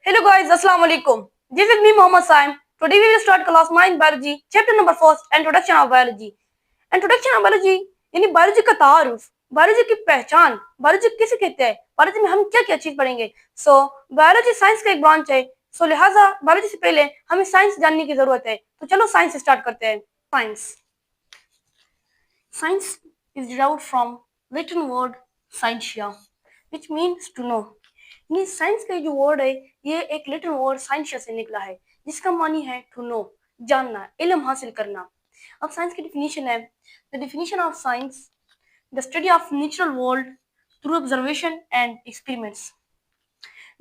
Hello guys, Assalamu alaikum. This is me Mohammad Saim. Today we will start class 9 biology, chapter number 4, introduction of biology. Introduction of biology यानी biology का तारुफ, biology की पहचान, biology किसे कहते हैं, biology में हम क्या क्या चीज पढ़ेंगे। बायोलॉजी साइंस का एक ब्रांच है। लिहाजा बायोलॉजी से पहले हमें साइंस जानने की जरूरत है। तो चलो साइंस स्टार्ट करते हैं। Science science is derived from Latin word scientia which means to know. ये साइंस का जो वर्ड है ये एक लैटिन वर्ड साइंसिया से निकला है जिसका मानी है टू नो, जानना, इल्म हासिल करना। अब साइंस की डेफिनेशन है, the definition of science the study of natural world through observation and experiments.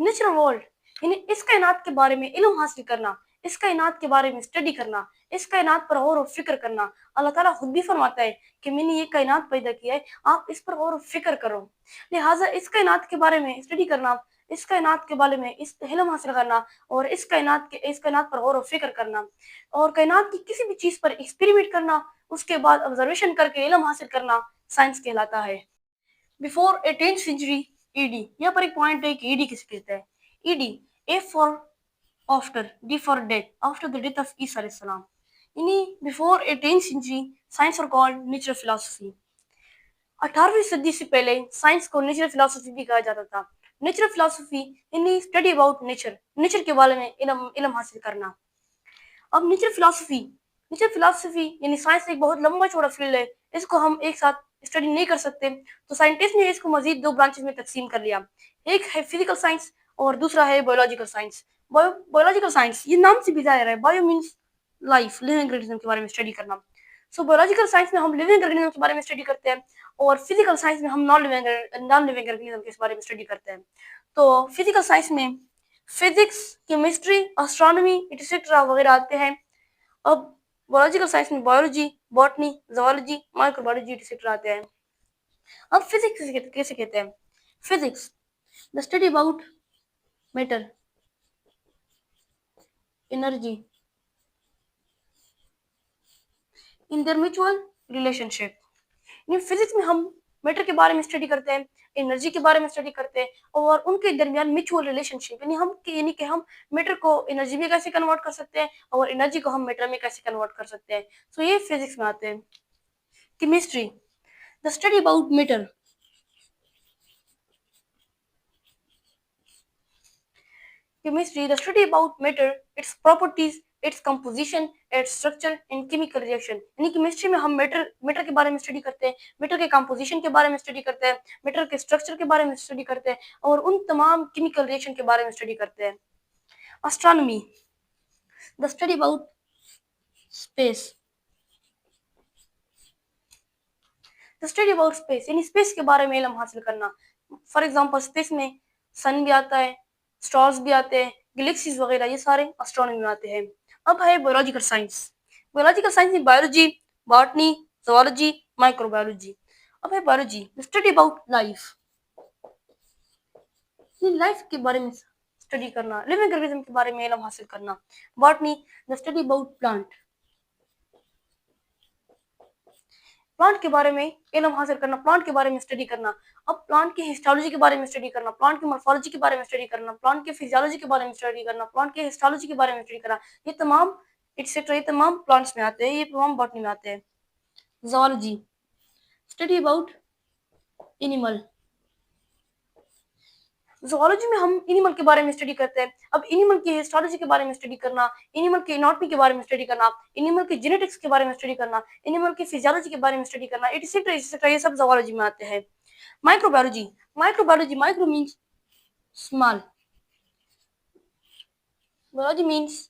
Natural world यानी इस कायनात के बारे में इल्म हासिल करना, इस कायनात के बारे में स्टडी करना, इस कायनात पर गौर और फिक्र करना। अल्लाह ताला खुद भी फरमाता है कि मैंने ये कायनात पैदा किया है, आप इस पर गौर और फिक्र करो। लिहाजा इस कायनात के बारे में स्टडी करना, इस कायनात के बारे में इस इल्म हासिल करना और इस कायनात पर गौर और फिक्र करना और कायनात की किसी भी चीज पर एक्सपेरिमेंट करना, उसके बाद ऑब्जर्वेशन करके इल्म हासिल करना साइंस कहलाता है। बिफोर 18th सेंचुरी ईडी, यहाँ पर एक पॉइंट है कि ईडी किसे कहते हैं। AD, A for after, D for death, after the death of ईसा अलैहि सलाम। यानी बिफोर 18th सेंचुरी साइंस और कॉल्ड नेचुरल फिलोसफी। 18वीं सदी से पहले साइंस को नेचुरल फिलोसफी भी कहा जाता था। नेचुरल फिलोसफी यानी स्टडी अबाउट नेचर, नेचर के बारे में इल्म हासिल करना। अब नेचुरल फिलोसफी यानी साइंस एक बहुत लंबा चौड़ा फील्ड है, इसको हम एक साथ स्टडी नहीं कर सकते। तो साइंटिस्ट ने इसको मजीद दो ब्रांचेस में तकसीम कर लिया, एक है फिजिकल साइंस और दूसरा है बायोलॉजिकल साइंस। बायोलॉजिकल साइंस ये नाम से भी जाहिर है, bio means life, living organism के बारे में स्टडी करना। बायोलॉजिकल साइंस में हम लिविंग ऑर्गेनिज्म के बारे में स्टडी करते हैं और फिजिकल साइंस में हम नॉन लिविंग ऑर्गेनिज्म के बारे में स्टडी करते हैं। तो फिजिकल साइंस में फिजिक्स, केमिस्ट्री, एस्ट्रोनॉमी एटसेट्रा वगैरह आते हैं। अब बायोलॉजिकल साइंस में biology, botany, zoology, microbiology etcetera आते हैं। अब फिजिक्स कैसे कहते हैं। Physics the study about matter, energy in their mutual relationship. यानी फिजिक्स में हम मैटर के बारे में स्टडी करते हैं, एनर्जी के बारे में स्टडी करते हैं और उनके दरमियान म्यूचुअल रिलेशनशिप यानी कि हम मैटर को एनर्जी में कैसे कन्वर्ट कर सकते हैं और एनर्जी को हम मैटर में कैसे कन्वर्ट कर सकते हैं। ये फिजिक्स में आते हैं। Chemistry the study about matter, chemistry the study about matter, its properties, its composition, its structure and chemical reaction। यानी केमिस्ट्री में हम मैटर के बारे में स्टडी करते हैं, मैटर के कंपोजिशन के बारे में स्टडी करते हैं, मैटर के स्ट्रक्चर के बारे में स्टडी करते हैं और उन तमाम केमिकल रिएक्शन के बारे में स्टडी करते हैं। Astronomy the study about space, the study about space यानी स्पेस के बारे में इल्म हासिल करना। फॉर एग्जांपल स्पेस में सन भी आता है, स्टार्स भी आते हैं, गैलेक्सीज वगैरह, ये सारे एस्ट्रोनॉमी में आते हैं। अब है बायोलॉजिकल साइंस। बायोलॉजिकल साइंस में बायोलॉजी, बॉटनी, ज़ूलॉजी, माइक्रोबायोलॉजी। अब है biology the study about life, life के बारे में स्टडी करना, लिविंग ऑर्गेनिज्म के बारे में इल्म हासिल करना। Botany the study about plant, plant के बारे में इल्म हासिल करना, प्लांट के बारे में स्टडी करना। अब प्लांट की हिस्टोलॉजी के बारे में स्टडी करना, प्लांट की मॉर्फोलॉजी के बारे में स्टडी करना, प्लांट की फिजियोलॉजी के बारे में स्टडी करना, प्लांट की हिस्टोलॉजी के बारे में स्टडी करना। ये तमाम एटसेट्रा, ये तमाम प्लांट्स में आते हैं, ये तमाम बॉटनी में आते हैं। Zoology study about animal, zoology में हम एनिमल के बारे में स्टडी करते हैं। अब एनिमल की हिस्टोलॉजी के बारे में स्टडी करना, एनिमल की एनाटॉमी के बारे में स्टडी करना, एनिमल की जेनेटिक्स के बारे में स्टडी करना, एनिमल की फिजियोलॉजी के बारे में स्टडी करना, एटसेट्रा ये सब ज़ूलॉजी में आते हैं। Microbiology micro means small, biology means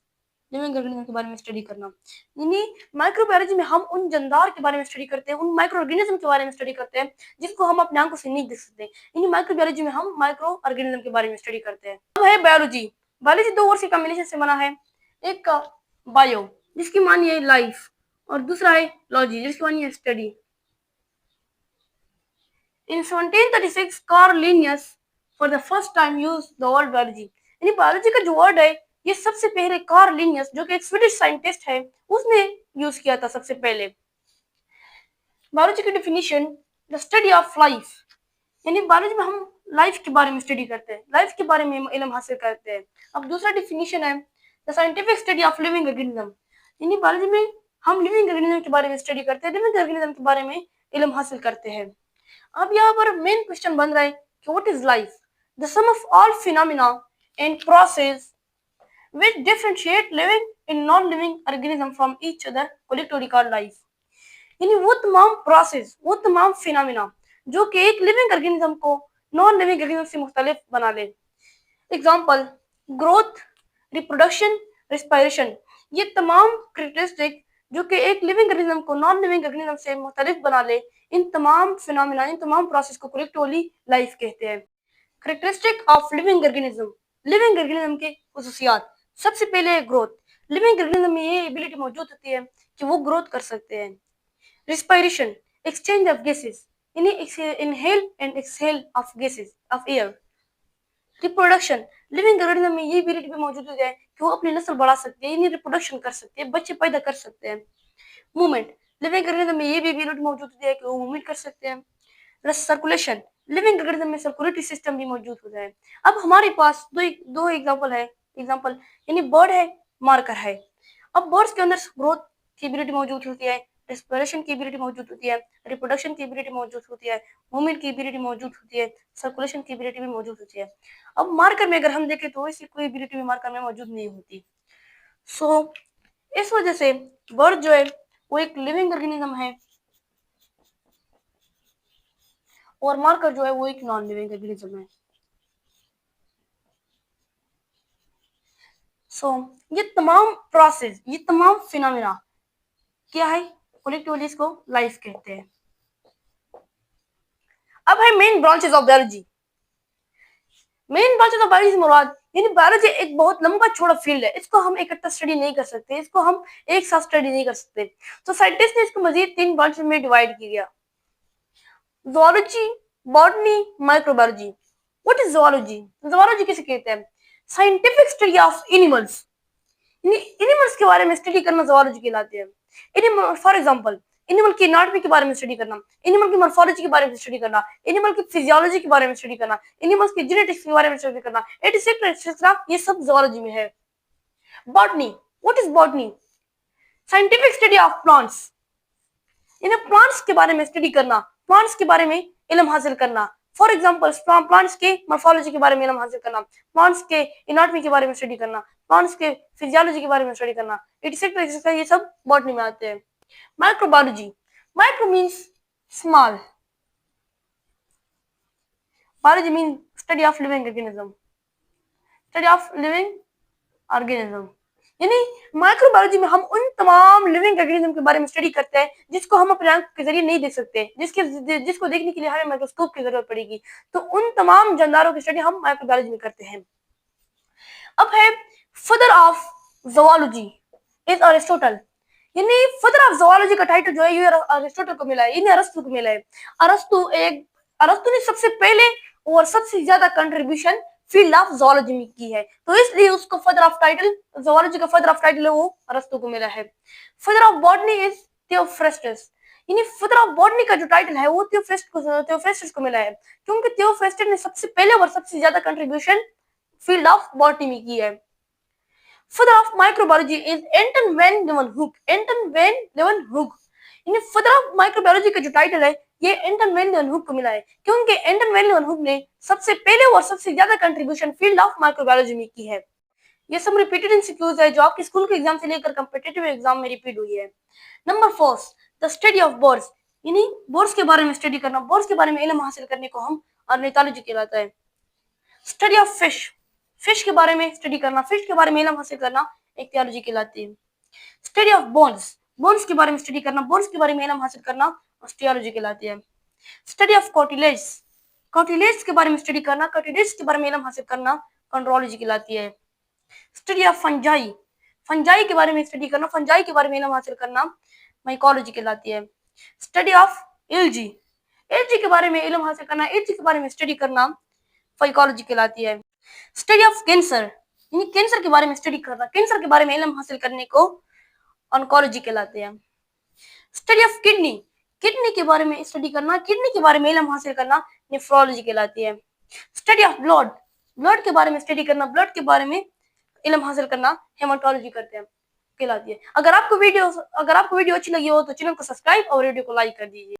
living organism के बारे में स्टडी करना। यानी माइक्रोबायोलॉजी में हम उन जानदार के बारे में स्टडी करते हैं, उन माइक्रो ऑर्गेनिज्म के बारे में स्टडी करते हैं जिसको हम अपने आंखों से नहीं देख सकते। यानी माइक्रोबायोलॉजी में हम माइक्रो ऑर्गेनिज्म के बारे में स्टडी करते हैं। अब है बायोलॉजी। बायोलॉजी दो वर्ड के कॉम्बिनेशन से बना है, एक का बायो जिसकी मानी है लाइफ और दूसरा है लॉजी जिसकी मानी है study. In 1736 Karl Linnaeus for the first time used the word biology. यानी बायोलॉजी का जो वर्ड है ये सबसे पहले कार्ल लिनियस जो कि एक स्वीडिश साइंटिस्ट है उसने यूज किया था सबसे पहले। बायोलॉजी की definition the study of life, यानी बायोलॉजी में हम लाइफ के बारे में स्टडी करते हैं, लाइफ के बारे में इल्म हासिल करते हैं। अब दूसरा डिफिनीशन है the scientific study of living organism, यानी बायोलॉजी में हम लिविंग ऑर्गेनिज्म के बारे में स्टडी करते हैं, लिविंग ऑर्गेनिज्म के बारे में इल्म हासिल करते हैं। अब यहाँ पर मेन क्वेश्चन बन रहा है कि what is life, the sum of all phenomena and process which differentiate living and non-living organism from each other collectively called life। यानी वो तमाम प्रोसेस, वो तमाम फिनोमेना जो कि एक लिविंग ऑर्गेनिज्म को नॉन लिविंग ऑर्गेनिज्म से मुख्तलिफ बना ले। एग्जांपल ग्रोथ, रिप्रोडक्शन, रेस्पिरेशन, ये तमाम कैरेक्टरिस्टिक जो कि एक लिविंग ऑर्गेनिज्म को नॉन लिविंग ऑर्गेनिज्म से मुख्तलिफ बना ले, इन तमाम फिनोमेना, इन तमाम प्रोसेस को कलेक्टिवली लाइफ कहते हैं। Characteristic of living organism, living organism की खुसूसियात, सबसे पहले ग्रोथ। लिविंग ऑर्गेनिज्म में ये एबिलिटी मौजूद होती है कि वो ग्रोथ कर सकते हैं। रिस्पिरेशन, एक्सचेंज ऑफ गैसेस, यानी inhale and exhale of gases of air. Reproduction, living organism में ये एबिलिटी भी मौजूद होती है कि वो अपनी नस्ल बढ़ा सकते हैं, यानी रिप्रोडक्शन कर सकते हैं, बच्चे पैदा कर सकते हैं। मूवमेंट, लिविंग ऑर्गेनिज्म में ये भी एबिलिटी मौजूद होती है कि वो मूवमेंट कर सकते हैं। सर्कुलेशन, लिविंग ऑर्गेनिज्म में सर्कुलेटरी सिस्टम भी मौजूद होता है। अब हमारे पास दो एग्जांपल है, एग्जांपल यानी बर्ड है, मार्कर है। अब बर्ड्स के अंदर ग्रोथ की एबिलिटी मौजूद होती है, रेस्पिरेशन की एबिलिटी मौजूद होती है, रिप्रोडक्शन की एबिलिटी मौजूद होती है, मूवमेंट की एबिलिटी मौजूद होती है, सर्कुलेशन की एबिलिटी भी मौजूद होती है। अब मार्कर में अगर हम देखें तो ऐसी कोई एबिलिटी भी मार्कर में मौजूद नहीं होती। सो इस वजह से बर्ड जो है वो एक लिविंग ऑर्गेनिज्म है और मार्कर जो है वो एक नॉन लिविंग ऑर्गेनिज्म है। ये तमाम प्रोसेस, ये तमाम फिनोमेना क्या है, कलेक्टिवली इसको लाइफ कहते हैं। अब है main branches of biology. Main branches of biology से मुराद, यानी बायोलॉजी एक बहुत लंबा चौड़ा फील्ड है, इसको हम इकट्ठा स्टडी नहीं कर सकते, इसको हम एक साथ स्टडी नहीं कर सकते। तो साइंटिस्ट ने इसको मजीद 3 ब्रांचेस में डिवाइड किया, zoology, botany, microbiology. What is zoology? Zoology किसे कहते हैं? Scientific study of animals, animals के बारे में स्टडी करना ज़ूलॉजी कहलाते हैं। एनिमल फॉर एग्जांपल, एनिमल की एनाटॉमी के बारे में स्टडी करना, एनिमल की मॉर्फोलॉजी के बारे में स्टडी करना, एनिमल की फिजियोलॉजी के बारे में स्टडी करना, एनिमल्स की जेनेटिक्स के बारे में स्टडी करना, एटसेट्रा एटसेट्रा, ये सब ज़ूलॉजी में है। Botany, what is botany? Scientific study of plants, इन्हें प्लांट्स के बारे में स्टडी करना, प्लांट्स के बारे में इल्म हासिल करना। फॉर एग्जांपल प्लांट्स के मॉर्फोलॉजी के बारे में इल्म हासिल करना, प्लांट्स के एनाटॉमी के बारे में स्टडी करना, प्लांट्स के फिजियोलॉजी के बारे में स्टडी करना, एटसेट्रा एटसेट्रा, ये सब बॉटनी में आते हैं। Microbiology, micro means small, biology means study of living organism, study of living organism, यानी माइक्रोबायोलॉजी में हम उन तमाम लिविंग ऑर्गेनिज्म के बारे में स्टडी करते हैं जिसको हम अपने आंख के जरिए नहीं देख सकते, जिसको देखने के लिए हमें माइक्रोस्कोप की जरूरत पड़ेगी। तो उन तमाम जानदारों की स्टडी हम माइक्रोबायोलॉजी में करते हैं। अब है father of zoology is Aristotle, यानी फादर ऑफ ज़ूलॉजी का टाइटल जो है ये अरिस्टोटल को मिला है, यानी अरस्तु को मिला है। अरस्तु ने सबसे पहले और सबसे ज्यादा कंट्रीब्यूशन फील्ड ऑफ ज़ूलॉजी में की है, तो इसलिए उसको फादर ऑफ टाइटल, ज़ूलॉजी का फादर ऑफ टाइटल है वो अरस्तु को मिला है। Father of botany is Theophrastus, यानी फादर ऑफ बॉटनी का जो टाइटल है वो थियोफ्रेस्टस को मिला है, क्योंकि थियोफ्रेस्टस ने सबसे पहले और सबसे ज्यादा कंट्रीब्यूशन फील्ड ऑफ बॉटनी में की है। Father of microbiology is Anton van लेeuwenhoek, एंटन वैन लेeuwenhoek, यानी फादर ऑफ माइक्रोबायोलॉजी का जो टाइटल है ये एंटन वैन लेeuwenhoek को मिला है, क्योंकि एंटन वैन लेeuwenhoek ने सबसे पहले और सबसे ज्यादा कंट्रीब्यूशन फील्ड ऑफ माइक्रोबायोलॉजी में की है। ये सब रिपीटेड इंस्टीट्यूट है जो आपके स्कूल के एग्जाम से लेकर कॉम्पिटिटिव एग्जाम में रिपीट हुई है। Number 4, the study of birds, यानी बर्ड्स के बारे में स्टडी करना, बर्ड्स के बारे में इल्म हासिल करने को हम ऑर्निथोलॉजी कहलाता है। स्टडी ऑफ फिश, फिश के बारे में स्टडी करना, फिश के बारे में इल्म हासिल करना इक्तियोलॉजी कहलाती है। स्टडी ऑफ बोन्स, बोन्स के बारे में स्टडी करना, बोन्स के बारे में इल्म हासिल करना ऑस्टियोलॉजी कहलाती है। स्टडी ऑफ कार्टिलेज, कार्टिलेज के बारे में स्टडी करना, कार्टिलेज के बारे में इल्म हासिल करना कंट्रोलॉजी कहलाती है। स्टडी ऑफ फंजाई, फंजाई के बारे में स्टडी करना, फंजाई के बारे में इल्म हासिल करना माइकोलॉजी कहलाती है। स्टडी ऑफ एल्गी, एल्गी के बारे में इल्म हासिल करना, एल्गी के बारे में स्टडी करना फाइकोलॉजी कहलाती है। स्टडी ऑफ कैंसर, यानी कैंसर के बारे में स्टडी करना, कैंसर के बारे में इल्म हासिल करने को ऑन्कोलॉजी कहलाते हैं। स्टडी ऑफ किडनी, किडनी के बारे में स्टडी करना, किडनी के बारे में इल्म हासिल करना नेफ्रोलॉजी कहलाती है। स्टडी ऑफ ब्लड, ब्लड के बारे में स्टडी करना, ब्लड के बारे में इल्म हासिल करना हेमाटोलॉजी करते हैं कहलाती है। अगर आपको वीडियो अच्छी लगी हो तो चैनल को सब्सक्राइब और वीडियो को लाइक कर दीजिए।